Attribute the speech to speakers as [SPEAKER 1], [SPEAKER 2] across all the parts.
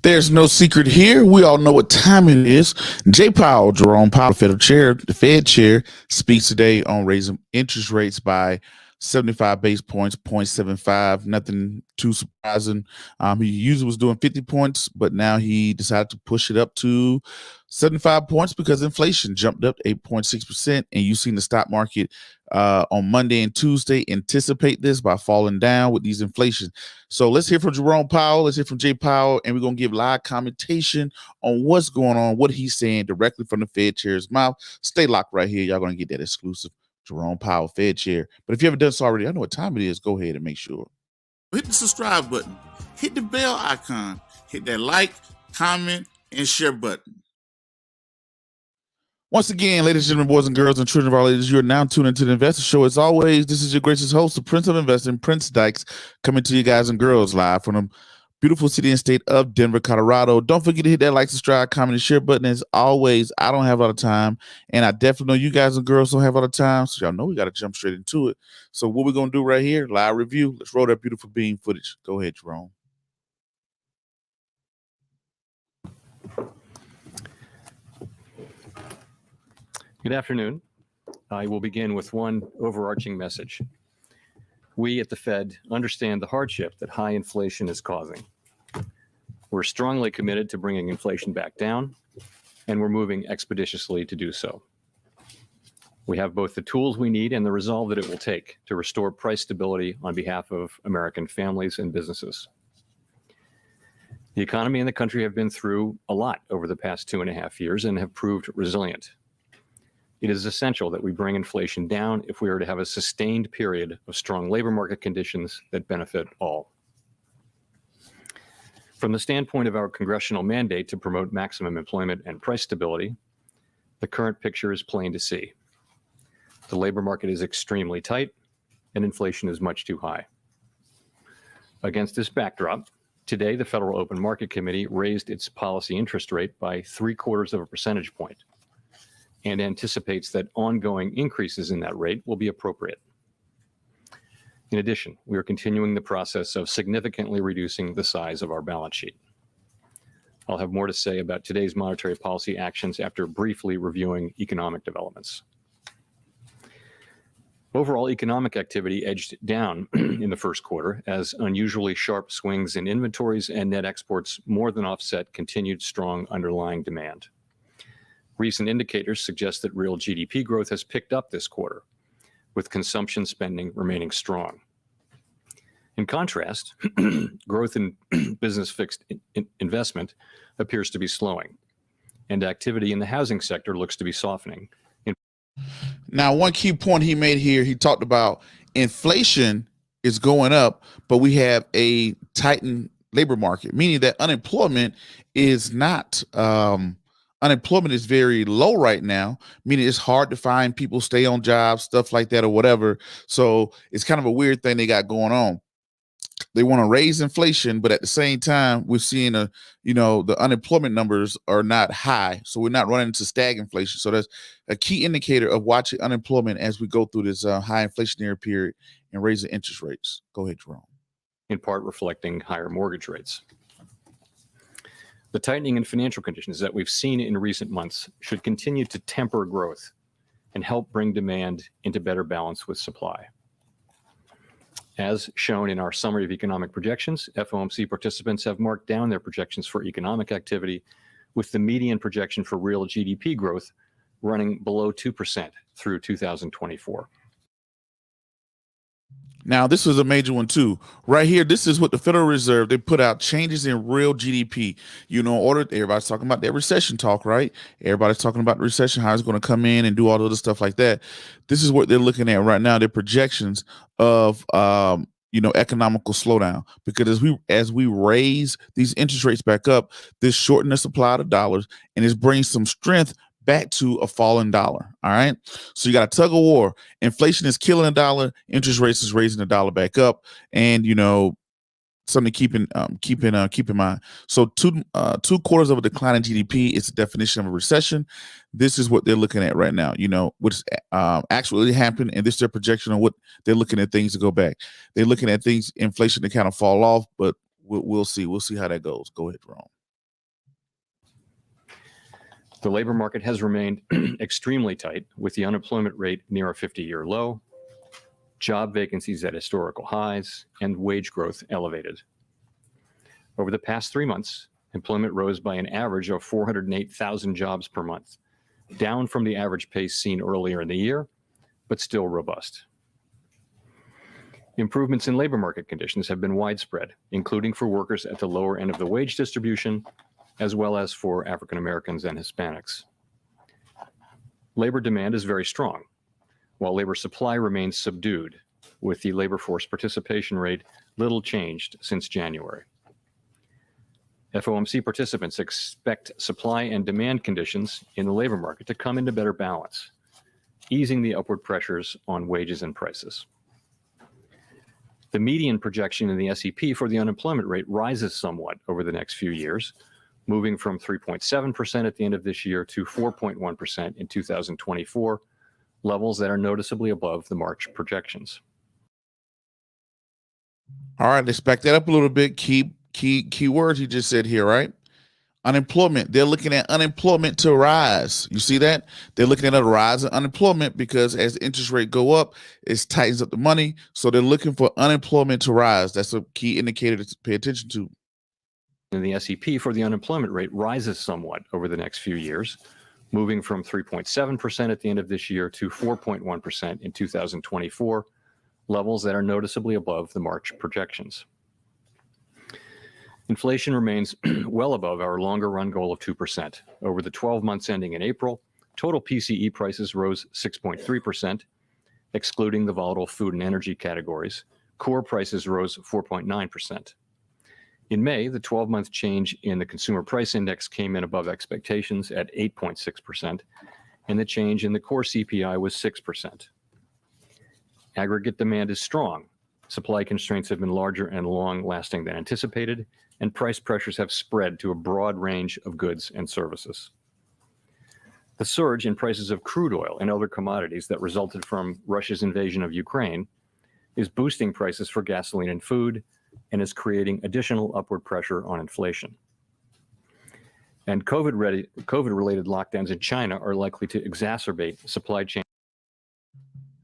[SPEAKER 1] There's no secret here. We all know what time it is. Jay Powell, Jerome Powell, the Fed chair, speaks today on raising interest rates by 75 base points, 0.75. Nothing too surprising. He usually was doing 50 points, but now he decided to push it up to 75 points because inflation jumped up 8.6%. And you've seen the stock market on Monday and Tuesday anticipate this by falling down with these inflation. So let's hear from Jerome Powell. Let's hear from Jay Powell, and we're going to give live commentation on what's going on, what he's saying directly from the Fed chair's mouth. Stay locked right here. Y'all going to get that exclusive Jerome Powell, Fed chair. But if you haven't done so already, I know what time it is. Go ahead and make sure. Hit the subscribe button. Hit the bell icon. Hit that like, comment, and share button. Once again, ladies and gentlemen, boys and girls, and children of our ladies, you are now tuned into the Investor Show. As always, this is your gracious host, the Prince of Investing, Prince Dykes, coming to you guys and girls live from the beautiful city and state of Denver, Colorado. Don't forget to hit that like, subscribe, comment, and share button. As always, I don't have a lot of time, and I definitely know you guys and girls don't have a lot of time, so y'all know we got to jump straight into it. So what we're going to do right here, live review. Let's roll that beautiful beam footage. Go ahead, Jerome.
[SPEAKER 2] Good afternoon. I will begin with one overarching message. We at the Fed understand the hardship that high inflation is causing. We're strongly committed to bringing inflation back down, and we're moving expeditiously to do so. We have both the tools we need and the resolve that it will take to restore price stability on behalf of American families and businesses. The economy and the country have been through a lot over the past 2.5 years and have proved resilient. It is essential that we bring inflation down if we are to have a sustained period of strong labor market conditions that benefit all. From the standpoint of our congressional mandate to promote maximum employment and price stability, the current picture is plain to see. The labor market is extremely tight and inflation is much too high. Against this backdrop, today the Federal Open Market Committee raised its policy interest rate by 0.75 percentage point and anticipates that ongoing increases in that rate will be appropriate. In addition, we are continuing the process of significantly reducing the size of our balance sheet. I'll have more to say about today's monetary policy actions after briefly reviewing economic developments. Overall economic activity edged down in the first quarter as unusually sharp swings in inventories and net exports more than offset continued strong underlying demand. Recent indicators suggest that real GDP growth has picked up this quarter, with consumption spending remaining strong. In contrast, growth in business fixed investment appears to be slowing, and activity in the housing sector looks to be softening.
[SPEAKER 1] Now, one key point he made here, he talked about inflation is going up, but we have a tightened labor market, meaning that unemployment is not unemployment is very low right now, meaning it's hard to find people, stay on jobs, stuff like that or whatever. So it's kind of a weird thing they got going on. They want to raise inflation, but at the same time, we're seeing the unemployment numbers are not high. So we're not running into stagflation. So that's a key indicator of watching unemployment as we go through this high inflationary period and raising interest rates. Go ahead, Jerome.
[SPEAKER 2] In part reflecting higher mortgage rates. The tightening in financial conditions that we've seen in recent months should continue to temper growth and help bring demand into better balance with supply. As shown in our summary of economic projections, FOMC participants have marked down their projections for economic activity, with the median projection for real GDP growth running below 2% through 2024.
[SPEAKER 1] Now, this was a major one too. Right here, this is what the Federal Reserve, they put out changes in real GDP. Everybody's talking about their recession talk, right? Everybody's talking about the recession, how it's going to come in and do all the other stuff like that. This is what they're looking at right now, their projections of economical slowdown. Because as we raise these interest rates back up, this shorten the supply of dollars and this brings some strength back to a falling dollar. All right. So you got a tug of war. Inflation is killing the dollar. Interest rates is raising the dollar back up. And, something to keep in mind. So two quarters of a decline in GDP is the definition of a recession. This is what they're looking at right now, what's actually happened. And this is their projection on what they're looking at things to go back. They're looking at things, inflation to kind of fall off, but we'll see. We'll see how that goes. Go ahead, Ron.
[SPEAKER 2] The labor market has remained extremely tight, with the unemployment rate near a 50-year low, job vacancies at historical highs, and wage growth elevated. Over the past 3 months, employment rose by an average of 408,000 jobs per month, down from the average pace seen earlier in the year, but still robust. Improvements in labor market conditions have been widespread, including for workers at the lower end of the wage distribution, as well as for African Americans and Hispanics. Labor demand is very strong, while labor supply remains subdued, with the labor force participation rate little changed since January. FOMC participants expect supply and demand conditions in the labor market to come into better balance, easing the upward pressures on wages and prices. The median projection in the SEP for the unemployment rate rises somewhat over the next few years, moving from 3.7% at the end of this year to 4.1% in 2024, levels that are noticeably above the March projections.
[SPEAKER 1] All right, let's back that up a little bit. Key words you just said here, right? Unemployment. They're looking at unemployment to rise. You see that? They're looking at a rise in unemployment because as the interest rate go up, it tightens up the money. So they're looking for unemployment to rise. That's a key indicator to pay attention to.
[SPEAKER 2] And the SEP for the unemployment rate rises somewhat over the next few years, moving from 3.7% at the end of this year to 4.1% in 2024, levels that are noticeably above the March projections. Inflation remains well above our longer run goal of 2%. Over the 12 months ending in April, total PCE prices rose 6.3%, excluding the volatile food and energy categories. Core prices rose 4.9%. In May, the 12-month change in the Consumer Price Index came in above expectations at 8.6%, and the change in the core CPI was 6%. Aggregate demand is strong. Supply constraints have been larger and long-lasting than anticipated, and price pressures have spread to a broad range of goods and services. The surge in prices of crude oil and other commodities that resulted from Russia's invasion of Ukraine is boosting prices for gasoline and food and is creating additional upward pressure on inflation. And COVID-related lockdowns in China are likely to exacerbate supply chain.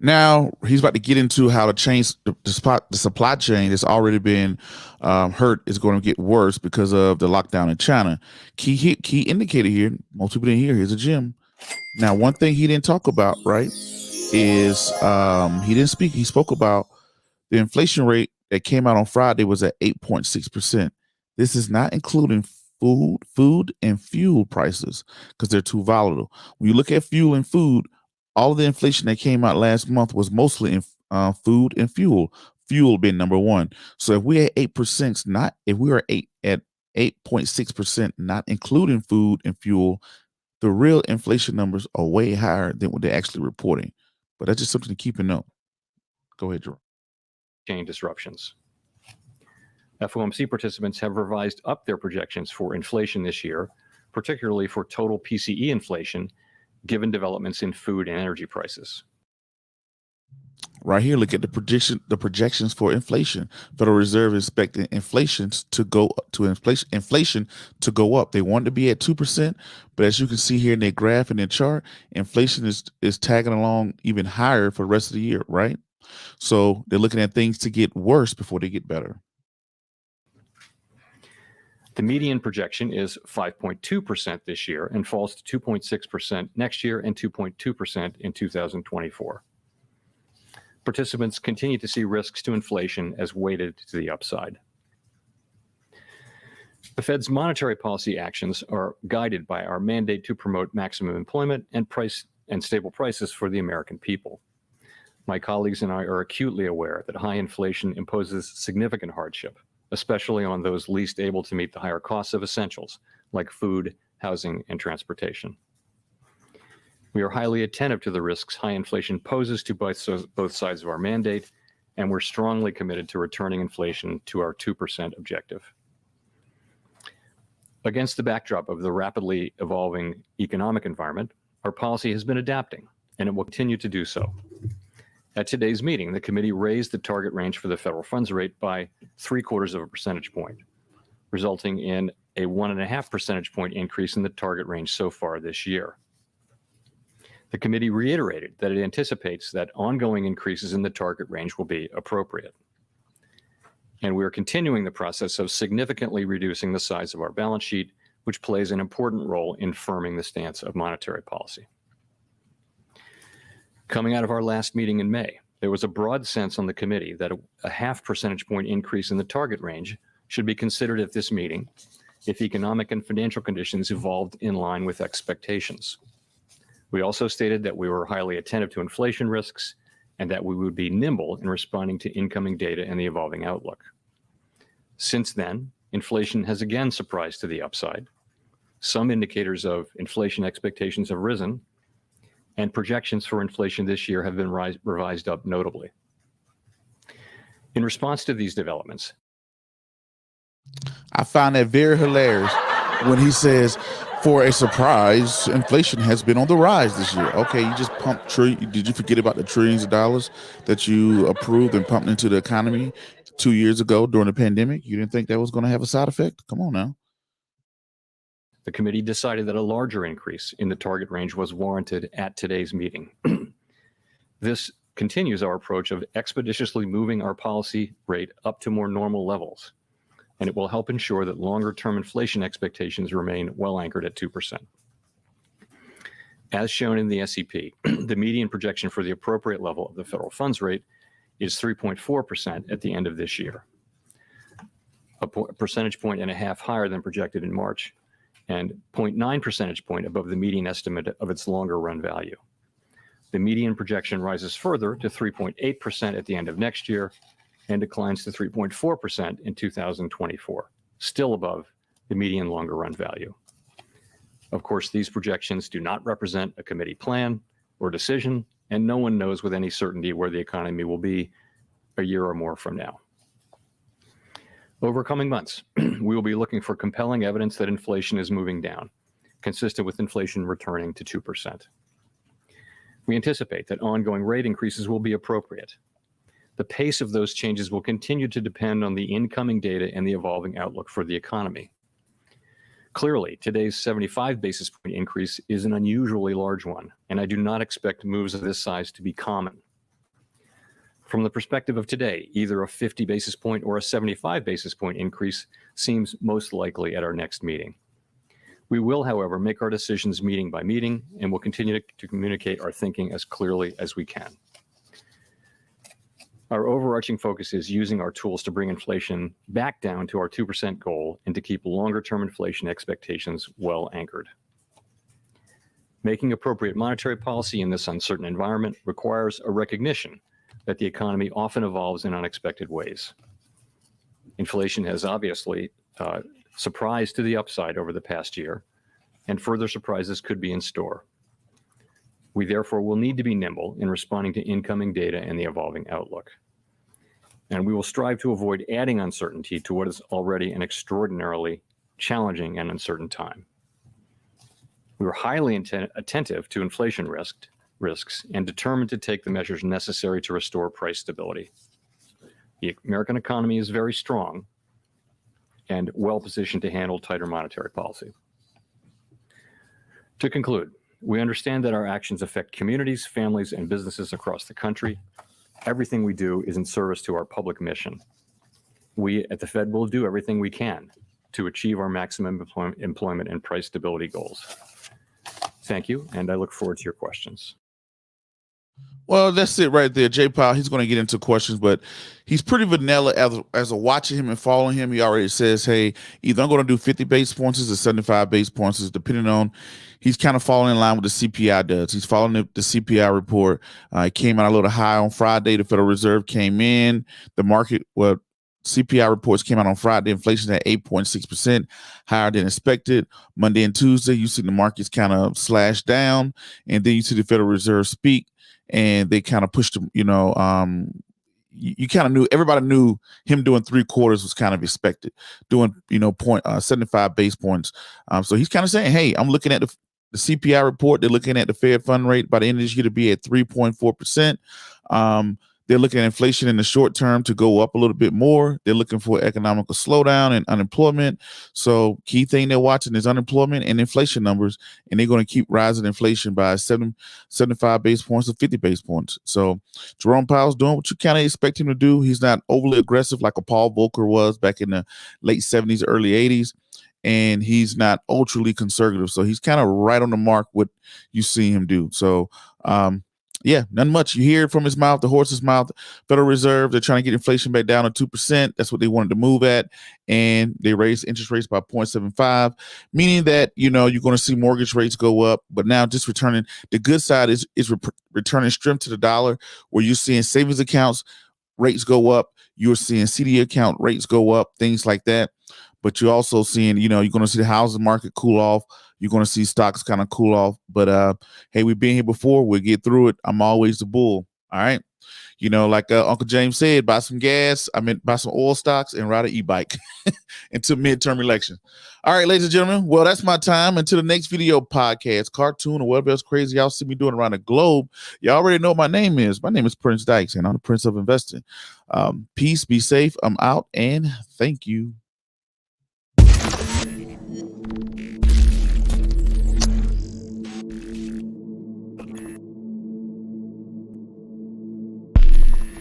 [SPEAKER 1] Now he's about to get into how the supply chain that's already been hurt is going to get worse because of the lockdown in China. Key indicator here, most people didn't hear, here's a gym. Now, one thing he didn't talk about, right, is he spoke about the inflation rate that came out on Friday was at 8.6%. This is not including food and fuel prices because they're too volatile. When you look at fuel and food, all of the inflation that came out last month was mostly in food and fuel being number one. So if we're at 8%, if we are at 8.6%, not including food and fuel, the real inflation numbers are way higher than what they're actually reporting. But that's just something to keep in note. Go ahead, Jerome.
[SPEAKER 2] Chain disruptions. FOMC participants have revised up their projections for inflation this year, particularly for total PCE inflation, given developments in food and energy prices.
[SPEAKER 1] Right here, look at the projections for inflation. Federal Reserve is expecting inflation to go up. They want to be at 2%, but as you can see here in their graph and their chart, inflation is tagging along even higher for the rest of the year, right? So they're looking at things to get worse before they get better.
[SPEAKER 2] The median projection is 5.2% this year and falls to 2.6% next year and 2.2% in 2024. Participants continue to see risks to inflation as weighted to the upside. The Fed's monetary policy actions are guided by our mandate to promote maximum employment and stable prices for the American people. My colleagues and I are acutely aware that high inflation imposes significant hardship, especially on those least able to meet the higher costs of essentials like food, housing, and transportation. We are highly attentive to the risks high inflation poses to both sides of our mandate, and we're strongly committed to returning inflation to our 2% objective. Against the backdrop of the rapidly evolving economic environment, our policy has been adapting, and it will continue to do so. At today's meeting, the committee raised the target range for the federal funds rate by 0.75 percentage point, resulting in a 1.5 percentage point increase in the target range so far this year. The committee reiterated that it anticipates that ongoing increases in the target range will be appropriate. And we are continuing the process of significantly reducing the size of our balance sheet, which plays an important role in firming the stance of monetary policy. Coming out of our last meeting in May, there was a broad sense on the committee that a 0.5 percentage point increase in the target range should be considered at this meeting if economic and financial conditions evolved in line with expectations. We also stated that we were highly attentive to inflation risks and that we would be nimble in responding to incoming data and the evolving outlook. Since then, inflation has again surprised to the upside. Some indicators of inflation expectations have risen, and projections for inflation this year have been revised up notably. In response to these developments,
[SPEAKER 1] I find that very hilarious when he says, for a surprise, inflation has been on the rise this year. Okay, you just pumped did you forget about the trillions of dollars that you approved and pumped into the economy 2 years ago during the pandemic? You didn't think that was going to have a side effect? Come on now.
[SPEAKER 2] the committee decided that a larger increase in the target range was warranted at today's meeting. This continues our approach of expeditiously moving our policy rate up to more normal levels, and it will help ensure that longer-term inflation expectations remain well anchored at 2%. As shown in the SEP, the median projection for the appropriate level of the federal funds rate is 3.4% at the end of this year, a percentage point and a half higher than projected in March, and 0.9 percentage point above the median estimate of its longer run value. The median projection rises further to 3.8% at the end of next year and declines to 3.4% in 2024, still above the median longer run value. Of course, these projections do not represent a committee plan or decision, and no one knows with any certainty where the economy will be a year or more from now. Over coming months, we will be looking for compelling evidence that inflation is moving down, consistent with inflation returning to 2%. We anticipate that ongoing rate increases will be appropriate. The pace of those changes will continue to depend on the incoming data and the evolving outlook for the economy. Clearly, today's 75 basis point increase is an unusually large one, and I do not expect moves of this size to be common. From the perspective of today, either a 50 basis point or a 75 basis point increase seems most likely at our next meeting. We will, however, make our decisions meeting by meeting, and will continue to communicate our thinking as clearly as we can. Our overarching focus is using our tools to bring inflation back down to our 2% goal and to keep longer-term inflation expectations well anchored. Making appropriate monetary policy in this uncertain environment requires a recognition that the economy often evolves in unexpected ways. Inflation has obviously surprised to the upside over the past year, and further surprises could be in store. We therefore will need to be nimble in responding to incoming data and the evolving outlook. And we will strive to avoid adding uncertainty to what is already an extraordinarily challenging and uncertain time. We are highly attentive to inflation risks and determined to take the measures necessary to restore price stability. The American economy is very strong and well positioned to handle tighter monetary policy. To conclude, we understand that our actions affect communities, families, and businesses across the country. Everything we do is in service to our public mission. We at the Fed will do everything we can to achieve our maximum employment and price stability goals. Thank you, and I look forward to your questions.
[SPEAKER 1] Well, that's it right there. Jay Powell, he's going to get into questions, but he's pretty vanilla as a watching him and following him. He already says, hey, either I'm going to do 50 basis points or 75 basis points, depending on, he's kind of falling in line with the CPI does. He's following the CPI report. It came out a little high on Friday. The Federal Reserve came in. The market, well, CPI reports came out on Friday. Inflation at 8.6%, higher than expected. Monday and Tuesday, you see the markets kind of slash down, and then you see the Federal Reserve speak, and they kind of pushed them, you kind of knew, everybody knew him doing 3/4 was kind of expected, doing, 75 base points. So he's kind of saying, hey, I'm looking at the CPI report. They're looking at the Fed fund rate by the end of this year to be at 3.4%. They're looking at inflation in the short term to go up a little bit more. They're looking for economic slowdown and unemployment. So key thing they're watching is unemployment and inflation numbers, and they're going to keep rising inflation by 75 basis points to 50 basis points. So Jerome Powell's doing what you kind of expect him to do. He's not overly aggressive like a Paul Volcker was back in the late 70s, early 80s. And he's not ultra conservative. So he's kind of right on the mark what you see him do. So, yeah, nothing much. You hear it from his mouth, the horse's mouth. Federal Reserve, they're trying to get inflation back down to 2%. That's what they wanted to move at. And they raised interest rates by 0.75, meaning that, you're going to see mortgage rates go up. But now just returning, the good side is returning strength to the dollar, where you're seeing savings accounts rates go up. You're seeing CD account rates go up, things like that. But you're also seeing, you're going to see the housing market cool off. You're going to see stocks kind of cool off. But, hey, we've been here before. We'll get through it. I'm always the bull. All right. Like Uncle James said, buy some gas. Buy some oil stocks and ride an e-bike until midterm election. All right, ladies and gentlemen. Well, that's my time. Until the next video, podcast, cartoon, or whatever else crazy y'all see me doing around the globe. Y'all already know what my name is. My name is Prince Dykes, and I'm the Prince of Investing. Peace, be safe. I'm out, and thank you.